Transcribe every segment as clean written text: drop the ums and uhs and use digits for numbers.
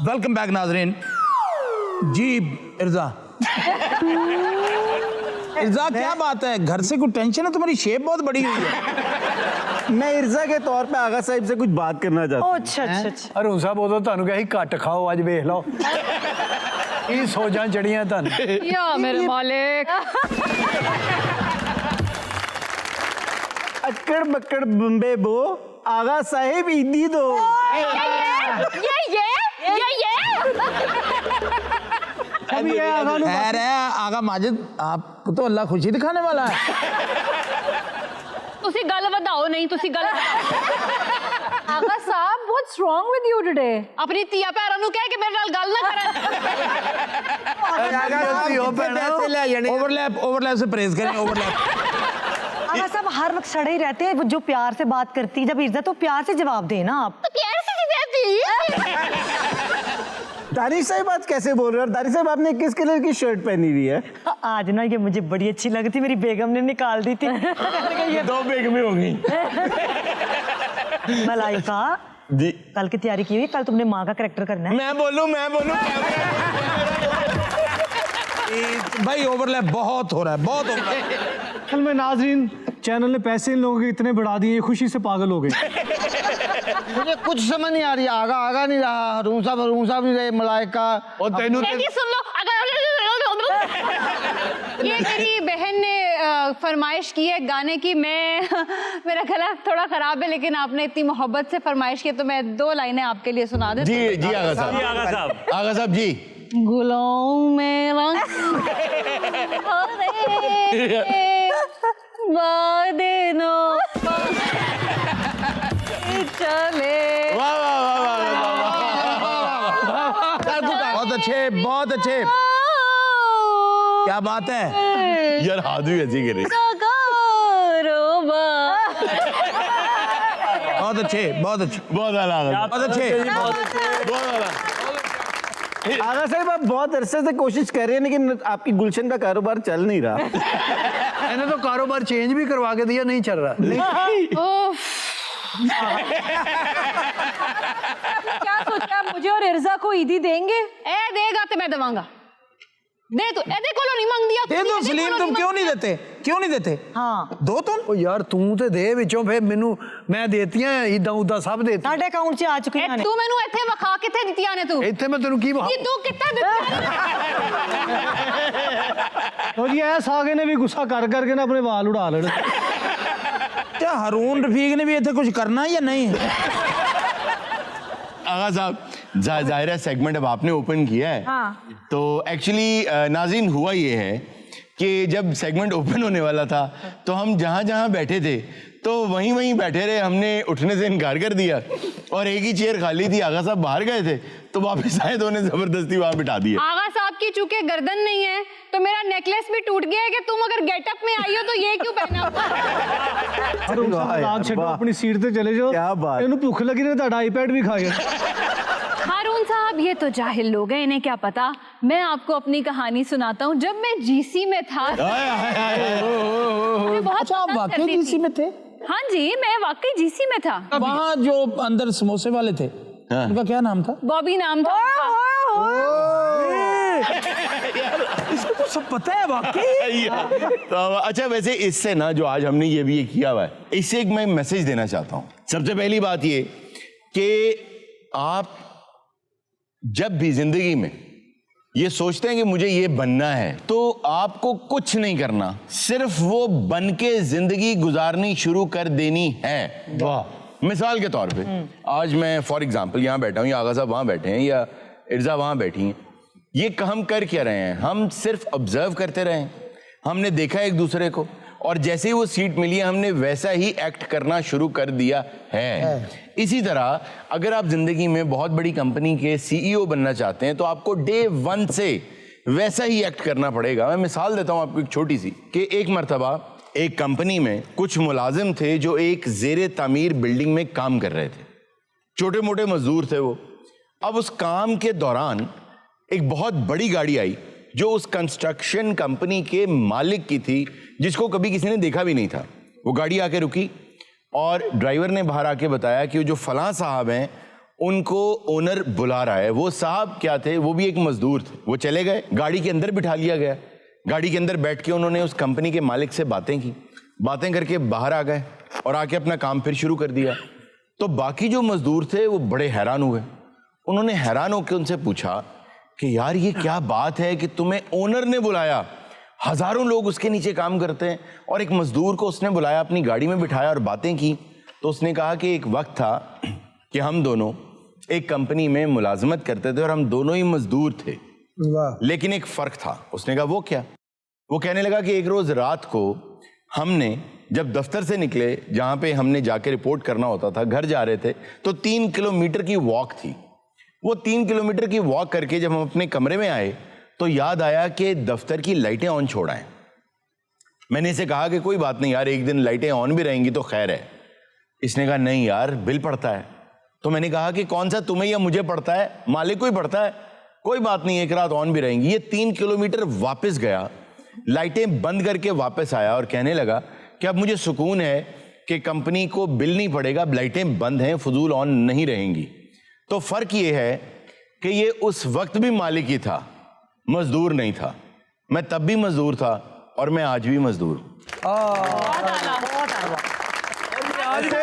Welcome back नाजरीन। जी इर्जा इर्जा क्या बात है, घर से कोई टेंशन है? तुम्हारी शेप बहुत बड़ी हुई है। मैं इर्जा के तौर पे आगा साहिब से कुछ बात करना चाहता हूं। अच्छा अच्छा अच्छा। हरून साहब उदों ਤੁਹਾਨੂੰ ਕਿਹਾ ਸੀ ਘੱਟ ਖਾਓ, ਅੱਜ ਵੇਖ ਲਓ ਕੀ ਸੋਚਾਂ ਚੜੀਆਂ ਤੁਹਾਨੂੰ। या मेरे मालिक। अक्कड़ बक्कड़ बम्बे बो आगा साहिब ईदी दो। खैर है आगा माजिद, आपको तो अल्लाह खुशी दिखाने वाला है। तुसी गल वधाओ नहीं, तुसी गल आगा साहब what's wrong with you today? अपनी तिया भैरां नूं कह के मेरे नाल गल ना करन। ओवरलैप से परहेज करें, ओवरलैप। आगा साहब हर वक्त सड़े ही रहते हैं, वो जो प्यार से बात करती, जब इज्जत तो प्यार से जवाब देना आप। तो प्यार से दानिश साहिब आज कैसे बोल रहे हो? दानिश साहिब आपने किस कलर की शर्ट पहनी हुई है? आज ना ये मुझे बड़ी अच्छी लगी थी, मेरी बेगम ने निकाल दी थी। ये दो बेगमें होंगी। मलाइका जी कल की तैयारी की हुई? कल तुमने माँ का कैरेक्टर करना है। मैं बोलूं भाई ओवरलैप बहुत हो रहा है, बहुत हो रहा है। कल में नाजरीन चैनल ने पैसे इन लोगों के इतने बढ़ा दिए, खुशी से पागल हो गए। मुझे कुछ समझ नहीं आ रही, आगा नहीं रहा, हरून साहब नहीं रहे, मलाइका ਉਹ ਤੈਨੂੰ ये सुन लो। ये मेरी बहन ने फरमाइश की है गाने की। मेरा गला थोड़ा खराब है, लेकिन आपने इतनी मोहब्बत से फरमाइश की तो मैं 2 लाइनें आपके लिए सुना देती हूँ। जी आगा साहब जी। गुलाम मेरा वादेनो चले। बहुत अच्छे, बहुत अच्छे, क्या बात है यार, हाथ भी ऐसी करे। बहुत अच्छे, बहुत अच्छे, बहुत आला, बहुत अच्छे। आगा साहिब आप बहुत अरसे से कोशिश कर रहे हैं, लेकिन आपकी गुलशन का कारोबार चल नहीं रहा। ਇਹਨੇ तो कारोबार चेंज भी करवा के दिया, नहीं चल रहा। क्या सोचा मुझे और इर्जा को ईदी देंगे? ए देगा तो मैं दवांगा। दे तू एदे कोलो नहीं मांग दिया। दे दो सलीम, तुम क्यों नहीं देते? क्यों नहीं देते? हाँ दो तुम। ਉਹ ਯਾਰ ਤੂੰ ਤੇ ਦੇ ਵਿੱਚੋਂ, ਫਿਰ ਮੈਨੂੰ ਮੈਂ ਦੇਤੀਆਂ ਇਦਾਂ ਉਦਾਂ ਸਭ ਦੇਤੀ। साढ़े अकाउंट से आ चुकी हैं। तू मैनू इत्थे वखा किथे दित्तियां ने? तू ਇੱਥੇ ਮੈਂ ਤੈਨੂੰ ਕੀ ये तू किथे दित्तियां? और ये ऐसा आगे ने भी गुस्सा कर करके ना अपने वाल उड़ा लेने। क्या हारून रफीक ने भी इतने कुछ करना है या नहीं? आगा साहब जाहिर है सेगमेंट अब आपने ओपन किया है। हाँ। तो एक्चुअली नाज़रीन हुआ ये है कि जब सेगमेंट ओपन होने वाला था तो हम जहाँ जहाँ बैठे थे तो वहीं वहीं बैठे रहे, हमने उठने से इनकार कर दिया और एक ही चेयर खाली थी। आगा साहब बाहर गए थे तो वापस आए तो उन्हें जबरदस्ती वहाँ बिठा दिया। आगा साहब की चूंकि गर्दन नहीं है तो मेरा नेकलेस भी टूट गया है कि तुम अगर गेटअप में आई हो तो ये क्यों पहना हुआ? आग छड्डो, अपनी सीट पे चले जाओ। क्या बात। इन्हें भूख लगी ना, तो आईपैड भी खाएगा। हारून साहब ये तो जाहिल लोग हैं, इन्हें क्या पता। मैं आपको अपनी कहानी सुनाता हूँ। जब मैं जीसी में था, मैं बहुत अच्छा, आप पसंद वाकई करती जीसी थी। में थे? हाँ जी, मैं वाकई जीसी में था। वहाँ जो अंदर समोसे वाले थे, उनका क्या नाम था? बॉबी नाम था इसको तो सब पता है वाकई। तो अच्छा, वैसे इससे ना जो आज हमने ये भी किया हुआ है, इससे एक मैं मैसेज देना चाहता हूँ। सबसे पहली बात ये कि आप जब भी जिंदगी में ये सोचते हैं कि मुझे ये बनना है, तो आपको कुछ नहीं करना, सिर्फ वो बन के जिंदगी गुजारनी शुरू कर देनी है। वाह। मिसाल के तौर पे आज मैं फॉर एग्जांपल यहाँ बैठा हूँ, या आगा साहब वहाँ बैठे हैं, या इर्जा वहाँ बैठी हैं। ये हम कर क्या रहे हैं? हम सिर्फ ऑब्जर्व करते रहे हैं। हमने देखा एक दूसरे को और जैसे ही वो सीट मिली है हमने वैसा ही एक्ट करना शुरू कर दिया है। इसी तरह अगर आप जिंदगी में बहुत बड़ी कंपनी के सीईओ बनना चाहते हैं तो आपको डे 1 से वैसा ही एक्ट करना पड़ेगा। मैं मिसाल देता हूं आपको एक छोटी सी, कि एक मर्तबा एक कंपनी में कुछ मुलाजिम थे जो एक ज़ेरे तामीर बिल्डिंग में काम कर रहे थे। छोटे मोटे मजदूर थे वो। अब उस काम के दौरान एक बहुत बड़ी गाड़ी आई जो उस कंस्ट्रक्शन कंपनी के मालिक की थी, जिसको कभी किसी ने देखा भी नहीं था। वो गाड़ी आके रुकी और ड्राइवर ने बाहर आके बताया कि वो जो फलां साहब हैं उनको ओनर बुला रहा है। वो साहब क्या थे, वो भी एक मजदूर थे। वो चले गए, गाड़ी के अंदर बिठा लिया गया। गाड़ी के अंदर बैठ के उन्होंने उस कंपनी के मालिक से बातें की, बातें करके बाहर आ गए और आके अपना काम फिर शुरू कर दिया। तो बाकी जो मजदूर थे वो बड़े हैरान हुए। उन्होंने हैरान होकर उनसे पूछा कि यार ये क्या बात है कि तुम्हें ओनर ने बुलाया, हजारों लोग उसके नीचे काम करते हैं, और एक मजदूर को उसने बुलाया, अपनी गाड़ी में बिठाया और बातें की। तो उसने कहा कि एक वक्त था कि हम दोनों एक कंपनी में मुलाजमत करते थे और हम दोनों ही मजदूर थे, लेकिन एक फर्क था। उसने कहा वो क्या? वो कहने लगा कि एक रोज रात को हमने जब दफ्तर से निकले, जहां पे हमने जाके रिपोर्ट करना होता था, घर जा रहे थे, तो 3 किलोमीटर की वॉक थी। वो 3 किलोमीटर की वॉक करके जब हम अपने कमरे में आए तो याद आया कि दफ्तर की लाइटें ऑन छोड़ाएं। मैंने इसे कहा कि कोई बात नहीं यार, एक दिन लाइटें ऑन भी रहेंगी तो खैर है। इसने कहा नहीं यार, बिल पड़ता है। तो मैंने कहा कि कौन सा, तुम्हें या मुझे पड़ता है? मालिक को ही पड़ता है। कोई बात नहीं, एक रात ऑन भी रहेंगी। ये 3 किलोमीटर वापस गया, लाइटें बंद करके वापस आया और कहने लगा कि अब मुझे सुकून है कि कंपनी को बिल नहीं पड़ेगा, लाइटें बंद हैं, फजूल ऑन नहीं रहेंगी। तो फर्क ये है कि ये उस वक्त भी मालिक ही था, मजदूर नहीं था। मैं तब भी मजदूर था और मैं आज भी मजदूर हूं।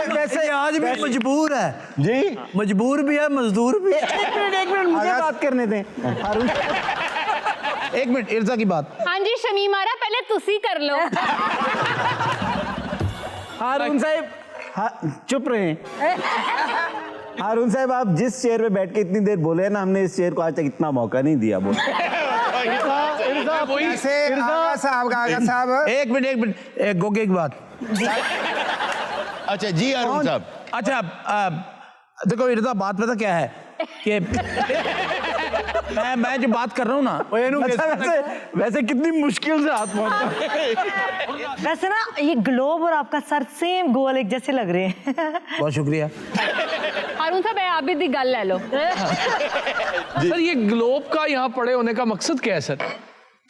वैसे आज भी मजबूर है जी, मजबूर भी है, मजदूर भी है। एक मिनट मुझे बात करने दें हारून। एक मिनट, इर्जा की बात। हाँ जी शमीम आ रहा, पहले तुसी कर लो। हारून साहब, चुप रहे। हारून साहब, आप जिस चेयर पे बैठ के इतनी देर बोले हैं ना, हमने इस चेयर को आज तक इतना मौका नहीं दिया बोल। एक मिनट, गोगे एक बात। अच्छा जी अरुण साहब। अच्छा देखो इर्जा, बात पता क्या है कि मैं जो बात कर रहा हूँ ना, वैसे कितनी मुश्किल से हाथ पहुंचा। वैसे ना ये ग्लोब और आपका सर सेम गोल एक जैसे लग रहे हैं। बहुत शुक्रिया। हारून साहब आप भी दी गल ले लो। सर ये ग्लोब का यहाँ पड़े होने का मकसद क्या है सर?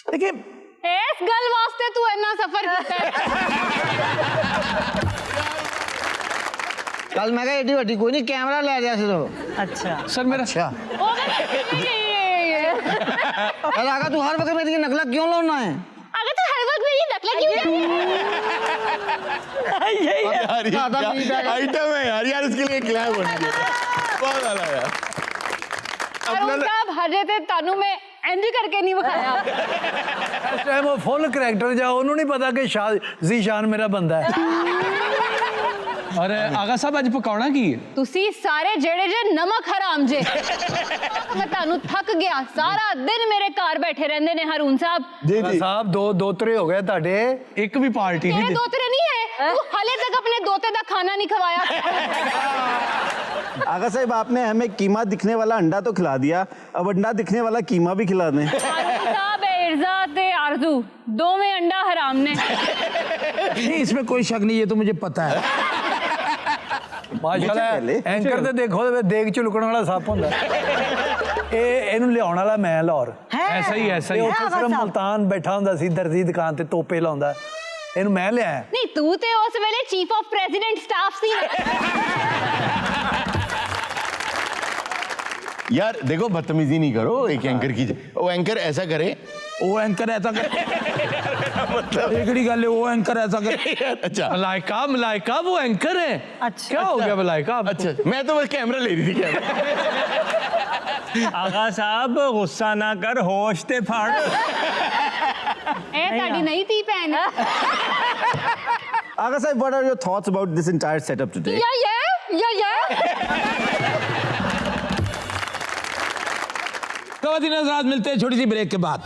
देखिए इस गल वास्ते तू इतना सफर किया है। कल मैं एडी वड्डी कोई नहीं, कैमरा ले जा सिर्फ। अच्छा सर मेरा अरे आगा तू हर वक्त मेरी नकला क्यों लाना है? अगर तू हर वक्त मेरी नकल क्यों आइटम है यार, यार इसके लिए क्लैप होनी चाहिए। बहुत आला यार। हारून साहब हजे ते तानू मैं इंज करके नहीं बखाया। इस टाइम वो फुल करैक्टर जाओ, उन्होंने नहीं पता कि ज़ीशान मेरा बंदा है। और आगा साहब आज पकाउना की है? तुसी सारे जेड़े जे नमक हराम जे। मैं तानू थक गया, सारा दिन मेरे घर बैठे रहंदे ने हारून साहब। साहब दो दोतरे हो गए ताडे, एक भी पार्टी तेरे नहीं दोतरे नहीं है, तू हाले तक अपने दोते दा खाना नहीं खवाया। आगा साहब, आपने हमें कीमा दिखने वाला अंडा तो खिला दिया, अब अंडा दिखने वाला कीमा भी खिला दें। हारून साहब इर्जा ते आरजू दो में अंडा हराम ने। नहीं, इसमें कोई शक नहीं, ये तो मुझे पता है। माशाल्लाह एंकर ते देखो देग च लुकण वाला सप हुंदा। ਇਹਨੂੰ ਲਿਆਉਣ ਵਾਲਾ ਮੈਂ ਲਾਹੌਰ। ऐसा ही ऐसा ही। ਉੱਥੇ ਸਿਰਫ ਮੁਲਤਾਨ ਬੈਠਾ ਹੁੰਦਾ ਸੀ ਦਰਜੀ ਦੁਕਾਨ ਤੇ ਤੋਪੇ ਲਾਉਂਦਾ, ਇਹਨੂੰ ਮੈਂ ਲਿਆਇਆ। नहीं तू ते उस वेले चीफ ऑफ प्रेसिडेंट स्टाफ सी। यार देखो बदतमीजी नहीं करो एक एंकर की। वो एंकर ऐसा करे, वो एंकर ऐसा करे, मतलब एकड़ी गल है, वो एंकर ऐसा करे। अच्छा मलाइका वो एंकर है। अच्छा क्या हो गया मलाइका? अच्छा, मैं तो बस कैमरा ले रही थी। कैमरा आगा साहब गुस्सा ना कर, होश ते फाड़। ए ताड़ी नहीं थी पहन। आगा साहब, what are your thoughts about this entire setup today? खवातीन हज़रात, मिलते हैं छोटी सी ब्रेक के बाद।